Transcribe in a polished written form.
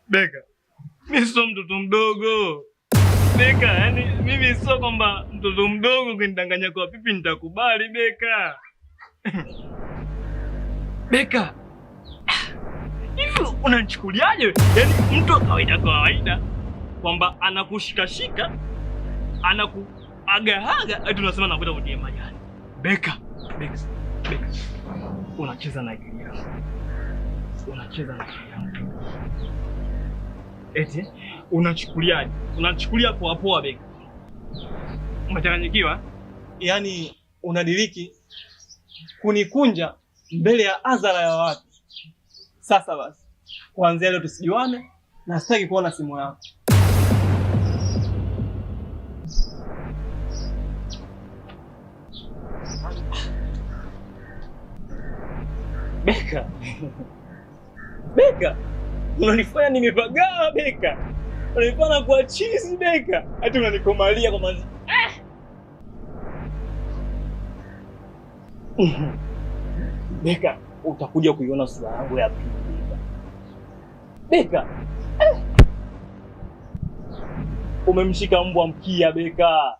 Beka, mimi sio mtoto mdogo. Beka, yani mimi sio kwamba mtoto mdogo ukinidanganya kwa pipi nitakubali Beka. Beka. Hivi unanichukuliaje? Yaani mtu wa kawaida kwamba anakushikashika, anakuagahaga, eti unasema nakwenda kutia majani. Beka. Unacheza na akili yangu. Eti unachukuliaje? Unachukulia poa Beka. Umechanganyikiwa? Yaani unadiriki kunikunja mbele ya hadhara ya watu. Sasa basi, kuanzia leo tusijuane na sitaki kuona simu yako. Beka, unanifanya nimepagaa Beka. Unanifanya kuwa chizi Beka. Hata unanikomalia kwa mazi. Beka, utakuja kuiona sura yangu ya pili Beka. Umemshika mbwa mkia Beka.